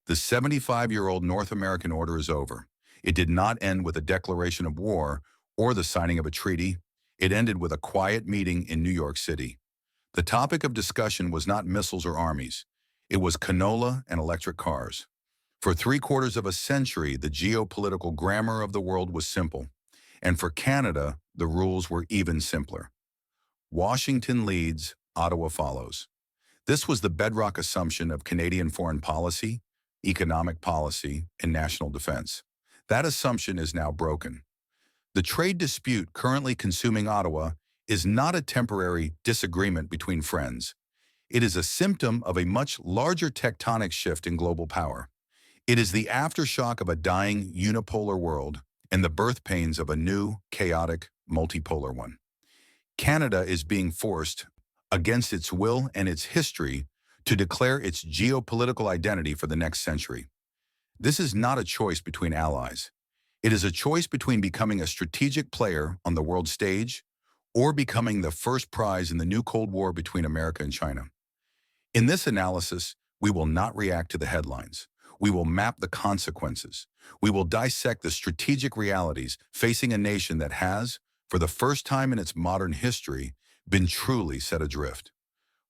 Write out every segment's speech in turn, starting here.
The 75-year-old North American order is over. It did not end with a declaration of war or the signing of a treaty. It ended with a quiet meeting in New York City. The topic of discussion was not missiles or armies. It was canola and electric cars. For three-quarters of a century, the geopolitical grammar of the world was simple. And for Canada, the rules were even simpler. Washington leads, Ottawa follows. This was the bedrock assumption of Canadian foreign policy, economic policy, and national defense. That assumption is now broken. The trade dispute currently consuming Ottawa is not a temporary disagreement between friends. It is a symptom of a much larger tectonic shift in global power. It is the aftershock of a dying unipolar world and the birth pains of a new, chaotic, multipolar one. Canada is being forced, against its will and its history, to declare its geopolitical identity for the next century. This is not a choice between allies. It is a choice between becoming a strategic player on the world stage or becoming the first prize in the new Cold War between America and China. In this analysis, we will not react to the headlines. We will map the consequences. We will dissect the strategic realities facing a nation that has, for the first time in its modern history, been truly set adrift.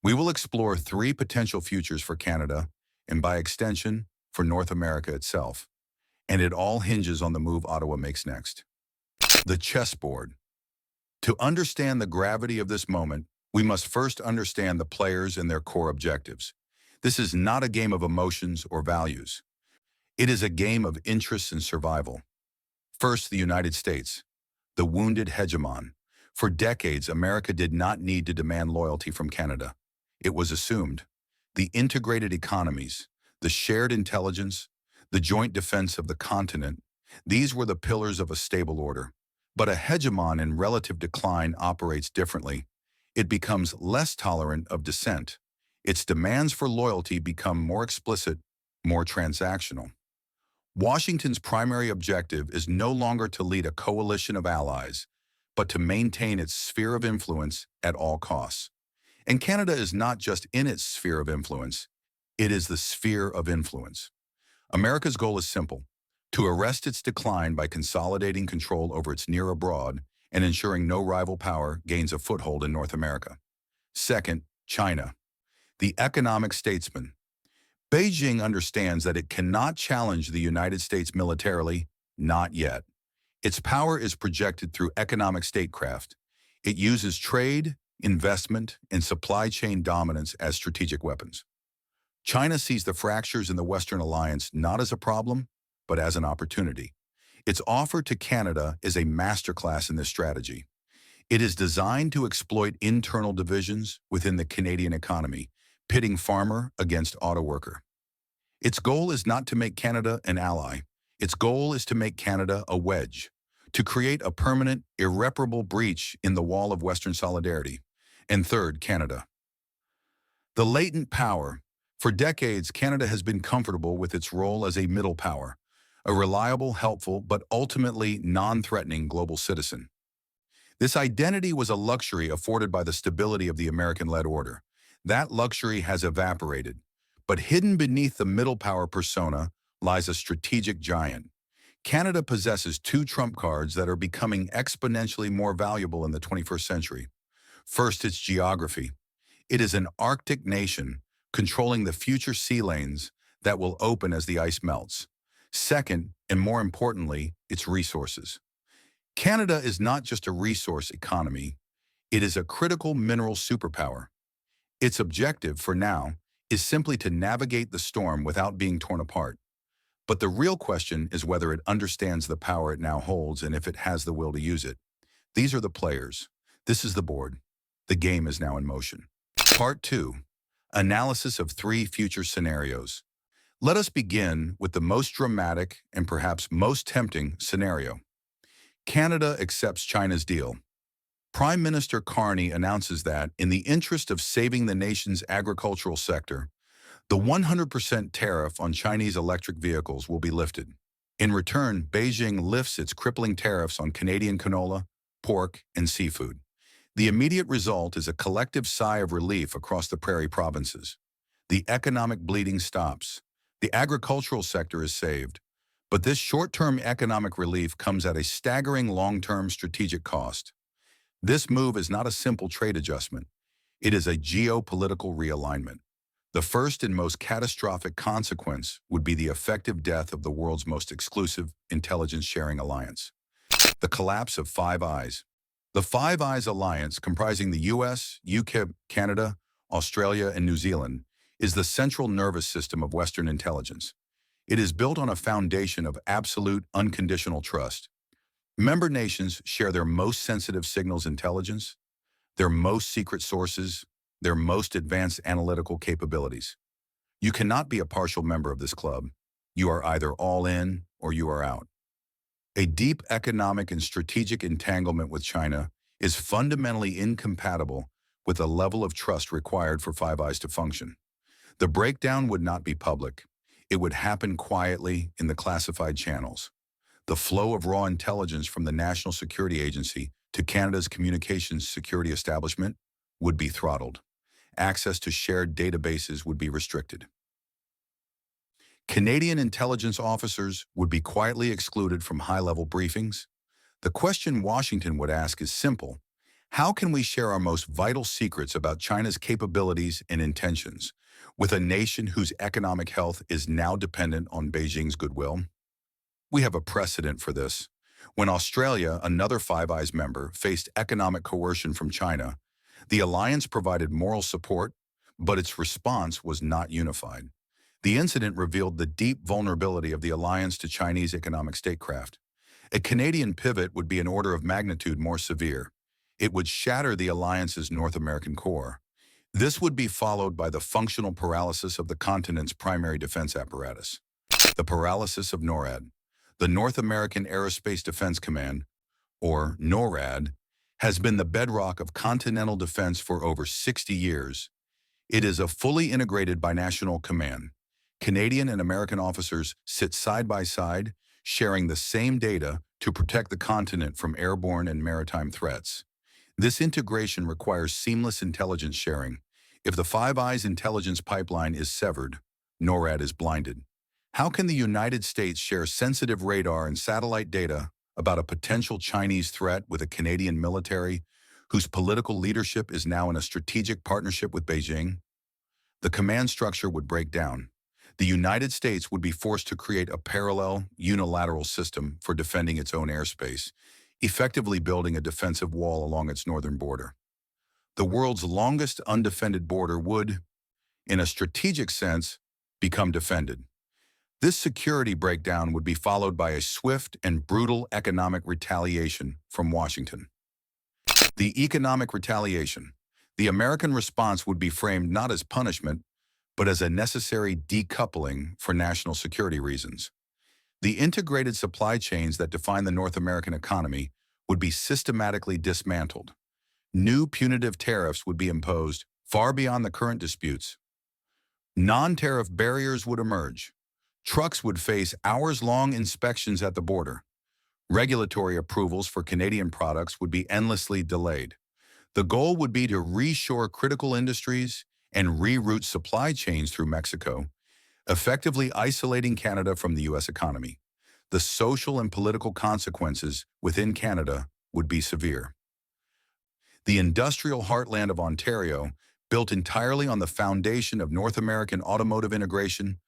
We will explore three potential futures for Canada, and by extension, for North America itself. And it all hinges on the move Ottawa makes next. The chessboard. To understand the gravity of this moment, we must first understand the players and their core objectives. This is not a game of emotions or values. It is a game of interests and survival. First, the United States, the wounded hegemon. For decades, America did not need to demand loyalty from Canada. It was assumed. The integrated economies, the shared intelligence, the joint defense of the continent, these were the pillars of a stable order. But a hegemon in relative decline operates differently. It becomes less tolerant of dissent. Its demands for loyalty become more explicit, more transactional. Washington's primary objective is no longer to lead a coalition of allies, but to maintain its sphere of influence at all costs. And Canada is not just in its sphere of influence, it is the sphere of influence. America's goal is simple: to arrest its decline by consolidating control over its near abroad and ensuring no rival power gains a foothold in North America. Second, China, the economic statesman. Beijing understands that it cannot challenge the United States militarily, not yet. Its power is projected through economic statecraft. It uses trade, investment, and supply chain dominance as strategic weapons. China sees the fractures in the Western alliance not as a problem, but as an opportunity. Its offer to Canada is a masterclass in this strategy. It is designed to exploit internal divisions within the Canadian economy, pitting farmer against auto worker. Its goal is not to make Canada an ally. Its goal is to make Canada a wedge, to create a permanent, irreparable breach in the wall of Western solidarity. And third, Canada. The latent power. For decades, Canada has been comfortable with its role as a middle power, a reliable, helpful, but ultimately non-threatening global citizen. This identity was a luxury afforded by the stability of the American-led order. That luxury has evaporated, but hidden beneath the middle power persona lies a strategic giant. Canada possesses two trump cards that are becoming exponentially more valuable in the 21st century. First, its geography. It is an Arctic nation, controlling the future sea lanes that will open as the ice melts. Second, and more importantly, its resources. Canada is not just a resource economy, it is a critical mineral superpower. Its objective, for now, is simply to navigate the storm without being torn apart. But the real question is whether it understands the power it now holds and if it has the will to use it. These are the players. This is the board. The game is now in motion. Part 2. Analysis of three future scenarios. Let us begin with the most dramatic and perhaps most tempting scenario. Canada accepts China's deal. Prime Minister Carney announces that, in the interest of saving the nation's agricultural sector, the 100% tariff on Chinese electric vehicles will be lifted. In return, Beijing lifts its crippling tariffs on Canadian canola, pork, and seafood. The immediate result is a collective sigh of relief across the prairie provinces. The economic bleeding stops. The agricultural sector is saved, but this short-term economic relief comes at a staggering long-term strategic cost. This move is not a simple trade adjustment. It is a geopolitical realignment. The first and most catastrophic consequence would be the effective death of the world's most exclusive intelligence-sharing alliance, the collapse of Five Eyes. The Five Eyes alliance, comprising the US, UK, Canada, Australia, and New Zealand, is the central nervous system of Western intelligence. It is built on a foundation of absolute, unconditional trust. Member nations share their most sensitive signals intelligence, their most secret sources, their most advanced analytical capabilities. You cannot be a partial member of this club. You are either all in or you are out. A deep economic and strategic entanglement with China is fundamentally incompatible with the level of trust required for Five Eyes to function. The breakdown would not be public. It would happen quietly in the classified channels. The flow of raw intelligence from the National Security Agency to Canada's Communications Security Establishment would be throttled. Access to shared databases would be restricted. Canadian intelligence officers would be quietly excluded from high-level briefings. The question Washington would ask is simple. How can we share our most vital secrets about China's capabilities and intentions with a nation whose economic health is now dependent on Beijing's goodwill? We have a precedent for this. When Australia, another Five Eyes member, faced economic coercion from China, the alliance provided moral support, but its response was not unified. The incident revealed the deep vulnerability of the alliance to Chinese economic statecraft. A Canadian pivot would be an order of magnitude more severe. It would shatter the alliance's North American core. This would be followed by the functional paralysis of the continent's primary defense apparatus. The paralysis of NORAD. The North American Aerospace Defense Command, or NORAD, has been the bedrock of continental defense for over 60 years. It is a fully integrated binational command. Canadian and American officers sit side by side, sharing the same data to protect the continent from airborne and maritime threats. This integration requires seamless intelligence sharing. If the Five Eyes intelligence pipeline is severed, NORAD is blinded. How can the United States share sensitive radar and satellite data about a potential Chinese threat with a Canadian military whose political leadership is now in a strategic partnership with Beijing? The command structure would break down. The United States would be forced to create a parallel, unilateral system for defending its own airspace, effectively building a defensive wall along its northern border. The world's longest undefended border would, in a strategic sense, become defended. This security breakdown would be followed by a swift and brutal economic retaliation from Washington. The economic retaliation. The American response would be framed not as punishment, but as a necessary decoupling for national security reasons. The integrated supply chains that define the North American economy would be systematically dismantled. New punitive tariffs would be imposed far beyond the current disputes. Non-tariff barriers would emerge. Trucks would face hours-long inspections at the border. Regulatory approvals for Canadian products would be endlessly delayed. The goal would be to reshore critical industries and reroute supply chains through Mexico, effectively isolating Canada from the U.S. economy. The social and political consequences within Canada would be severe. The industrial heartland of Ontario, built entirely on the foundation of North American automotive integration,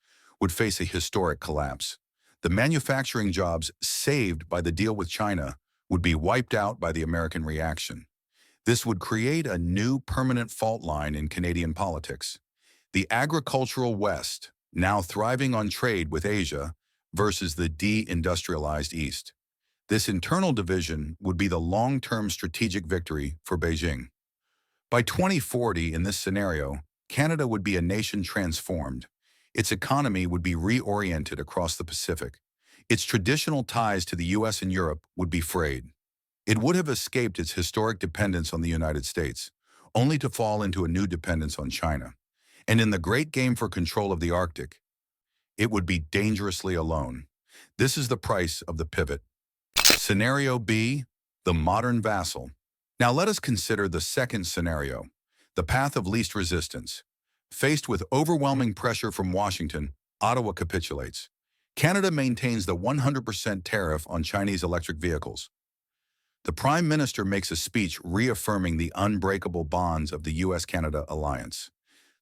would face a historic collapse. The manufacturing jobs saved by the deal with China would be wiped out by the American reaction. This would create a new permanent fault line in Canadian politics. The agricultural West, now thriving on trade with Asia, versus the de-industrialized East. This internal division would be the long-term strategic victory for Beijing. By 2040, in this scenario, Canada would be a nation transformed. Its economy would be reoriented across the Pacific. Its traditional ties to the US and Europe would be frayed. It would have escaped its historic dependence on the United States, only to fall into a new dependence on China. And in the great game for control of the Arctic, it would be dangerously alone. This is the price of the pivot. Scenario B, the modern vassal. Now let us consider the second scenario, the path of least resistance. Faced with overwhelming pressure from Washington, Ottawa capitulates. Canada maintains the 100% tariff on Chinese electric vehicles. The Prime Minister makes a speech reaffirming the unbreakable bonds of the U.S.-Canada alliance.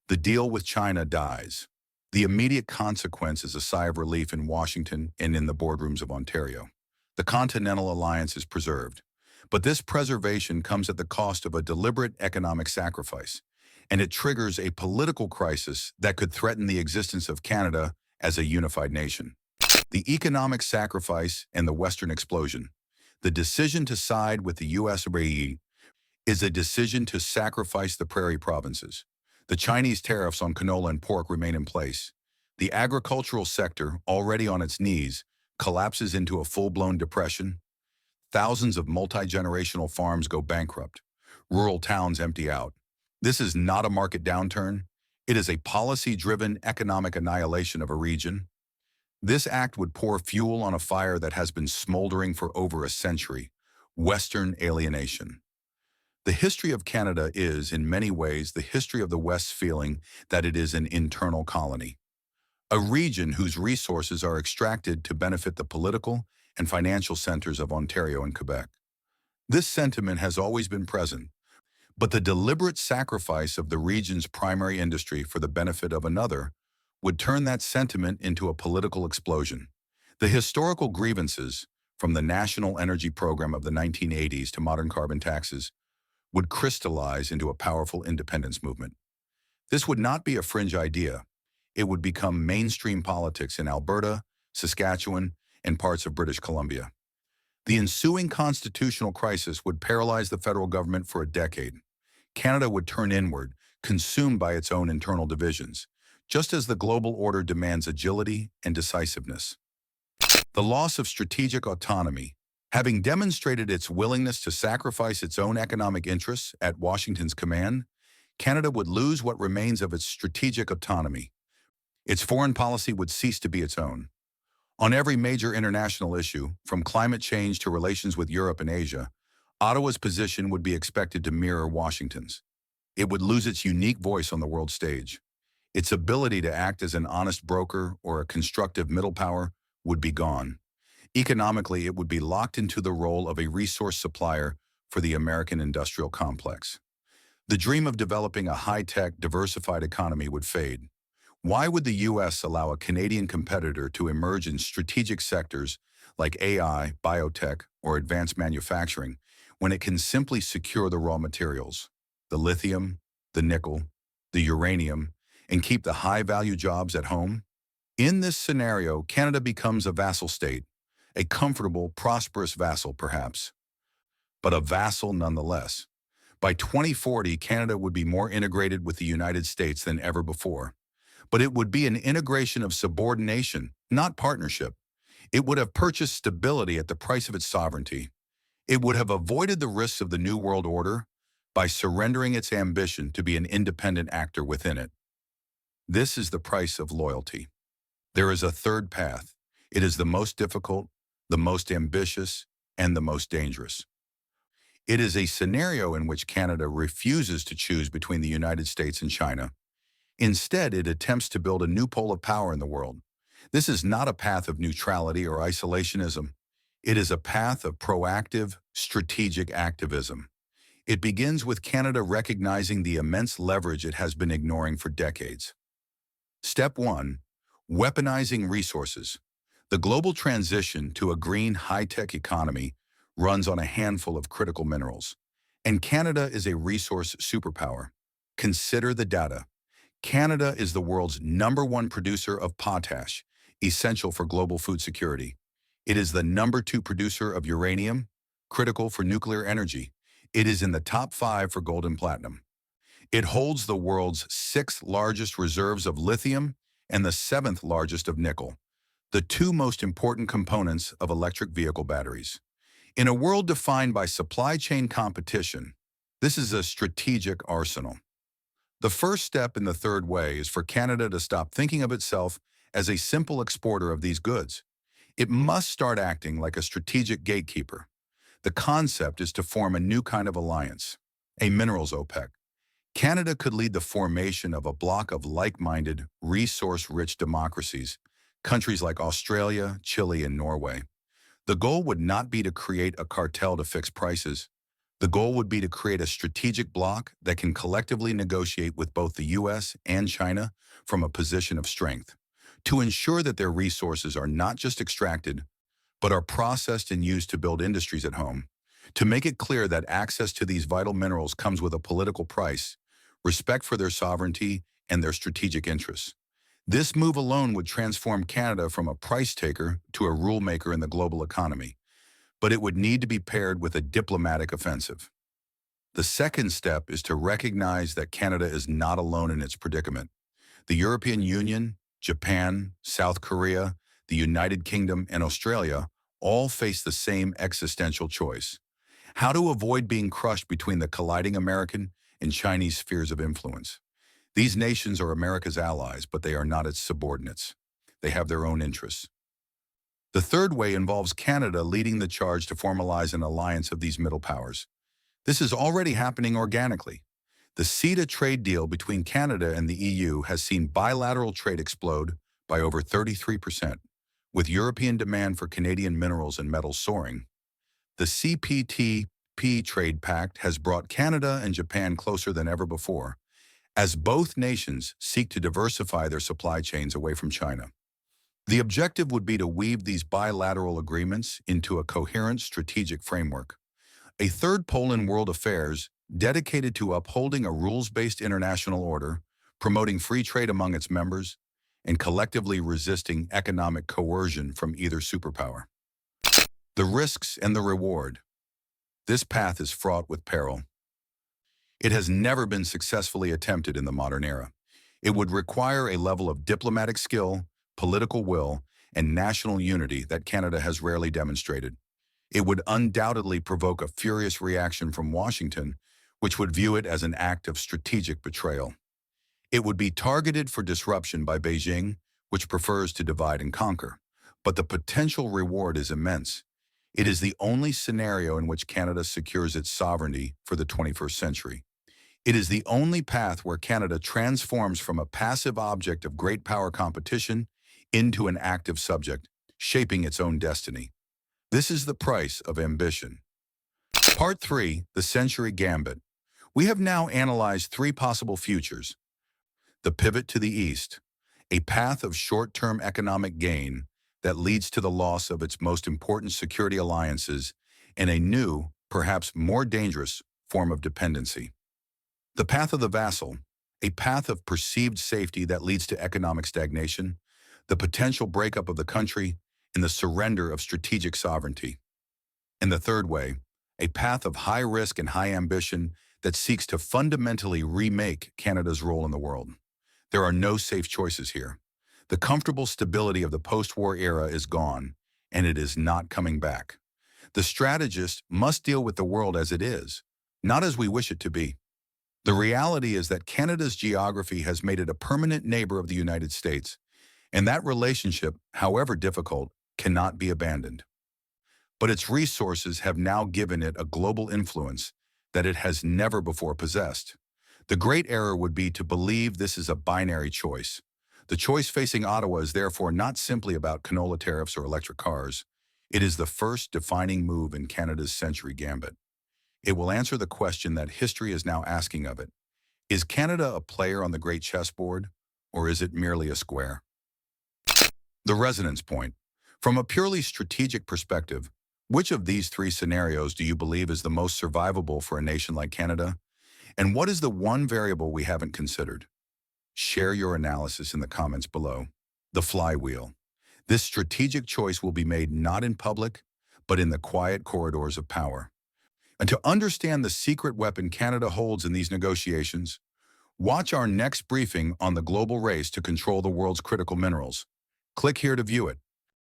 The deal with China dies. The immediate consequence is a sigh of relief in Washington and in the boardrooms of Ontario. The Continental Alliance is preserved. But this preservation comes at the cost of a deliberate economic sacrifice, and it triggers a political crisis that could threaten the existence of Canada as a unified nation. The economic sacrifice and the Western explosion. The decision to side with the U.S. is a decision to sacrifice the prairie provinces. The Chinese tariffs on canola and pork remain in place. The agricultural sector, already on its knees, collapses into a full-blown depression. Thousands of multi-generational farms go bankrupt. Rural towns empty out. This is not a market downturn. It is a policy-driven economic annihilation of a region. This act would pour fuel on a fire that has been smoldering for over a century: Western alienation. The history of Canada is, in many ways, the history of the West's feeling that it is an internal colony, a region whose resources are extracted to benefit the political and financial centers of Ontario and Quebec. This sentiment has always been present, but the deliberate sacrifice of the region's primary industry for the benefit of another would turn that sentiment into a political explosion. The historical grievances, from the National Energy Program of the 1980s to modern carbon taxes, would crystallize into a powerful independence movement. This would not be a fringe idea. It would become mainstream politics in Alberta, Saskatchewan, and parts of British Columbia. The ensuing constitutional crisis would paralyze the federal government for a decade. Canada would turn inward, consumed by its own internal divisions, just as the global order demands agility and decisiveness. The loss of strategic autonomy. Having demonstrated its willingness to sacrifice its own economic interests at Washington's command, Canada would lose what remains of its strategic autonomy. Its foreign policy would cease to be its own. On every major international issue, from climate change to relations with Europe and Asia, Ottawa's position would be expected to mirror Washington's. It would lose its unique voice on the world stage. Its ability to act as an honest broker or a constructive middle power would be gone. Economically, it would be locked into the role of a resource supplier for the American industrial complex. The dream of developing a high-tech, diversified economy would fade. Why would the U.S. allow a Canadian competitor to emerge in strategic sectors like AI, biotech, or advanced manufacturing when it can simply secure the raw materials, the lithium, the nickel, the uranium, and keep the high-value jobs at home? In this scenario, Canada becomes a vassal state, a comfortable, prosperous vassal perhaps, but a vassal nonetheless. By 2040, Canada would be more integrated with the United States than ever before. But it would be an integration of subordination, not partnership. It would have purchased stability at the price of its sovereignty. It would have avoided the risks of the New World Order by surrendering its ambition to be an independent actor within it. This is the price of loyalty. There is a third path. It is the most difficult, the most ambitious, and the most dangerous. It is a scenario in which Canada refuses to choose between the United States and China. Instead, it attempts to build a new pole of power in the world. This is not a path of neutrality or isolationism. It is a path of proactive, strategic activism. It begins with Canada recognizing the immense leverage it has been ignoring for decades. Step 1. Weaponizing resources. The global transition to a green, high-tech economy runs on a handful of critical minerals, and Canada is a resource superpower. Consider the data. Canada is the world's #1 producer of potash, essential for global food security. It is the #2 producer of uranium, critical for nuclear energy. It is in the top 5 for gold and platinum. It holds the world's 6th largest reserves of lithium and the 7th largest of nickel, the 2 most important components of electric vehicle batteries. In a world defined by supply chain competition, this is a strategic arsenal. The first step in the third way is for Canada to stop thinking of itself as a simple exporter of these goods. It must start acting like a strategic gatekeeper. The concept is to form a new kind of alliance, a minerals OPEC. Canada could lead the formation of a bloc of like-minded, resource-rich democracies, countries like Australia, Chile, and Norway. The goal would not be to create a cartel to fix prices. The goal would be to create a strategic bloc that can collectively negotiate with both the US and China from a position of strength, to ensure that their resources are not just extracted, but are processed and used to build industries at home, to make it clear that access to these vital minerals comes with a political price, respect for their sovereignty, and their strategic interests. This move alone would transform Canada from a price taker to a rule maker in the global economy, but it would need to be paired with a diplomatic offensive. The second step is to recognize that Canada is not alone in its predicament. The European Union, Japan, South Korea, the United Kingdom, and Australia all face the same existential choice: how to avoid being crushed between the colliding American and Chinese spheres of influence. These nations are America's allies, but they are not its subordinates. They have their own interests. The third way involves Canada leading the charge to formalize an alliance of these middle powers. This is already happening organically. The CETA trade deal between Canada and the EU has seen bilateral trade explode by over 33%, with European demand for Canadian minerals and metals soaring. The CPTP trade pact has brought Canada and Japan closer than ever before, as both nations seek to diversify their supply chains away from China. The objective would be to weave these bilateral agreements into a coherent strategic framework. A third pole in world affairs dedicated to upholding a rules-based international order, promoting free trade among its members, and collectively resisting economic coercion from either superpower. The risks and the reward. This path is fraught with peril. It has never been successfully attempted in the modern era. It would require a level of diplomatic skill, political will, and national unity that Canada has rarely demonstrated. It would undoubtedly provoke a furious reaction from Washington, which would view it as an act of strategic betrayal. It would be targeted for disruption by Beijing, which prefers to divide and conquer. But the potential reward is immense. It is the only scenario in which Canada secures its sovereignty for the 21st century. It is the only path where Canada transforms from a passive object of great power competition into an active subject, shaping its own destiny. This is the price of ambition. Part 3, the Century Gambit. We have now analyzed three possible futures: the pivot to the east, a path of short-term economic gain that leads to the loss of its most important security alliances, and a new, perhaps more dangerous, form of dependency. The path of the vassal, a path of perceived safety that leads to economic stagnation, the potential breakup of the country, and the surrender of strategic sovereignty. And the third way, a path of high risk and high ambition that seeks to fundamentally remake Canada's role in the world. There are no safe choices here. The comfortable stability of the post-war era is gone, and it is not coming back. The strategist must deal with the world as it is, not as we wish it to be. The reality is that Canada's geography has made it a permanent neighbor of the United States, and that relationship, however difficult, cannot be abandoned. But its resources have now given it a global influence that it has never before possessed. The great error would be to believe this is a binary choice. The choice facing Ottawa is therefore not simply about canola tariffs or electric cars. It is the first defining move in Canada's century gambit. It will answer the question that history is now asking of it. Is Canada a player on the great chessboard, or is it merely a square? The resonance point. From a purely strategic perspective, which of these three scenarios do you believe is the most survivable for a nation like Canada? And what is the one variable we haven't considered? Share your analysis in the comments below. The flywheel. This strategic choice will be made not in public, but in the quiet corridors of power. And to understand the secret weapon Canada holds in these negotiations, watch our next briefing on the global race to control the world's critical minerals. Click here to view it.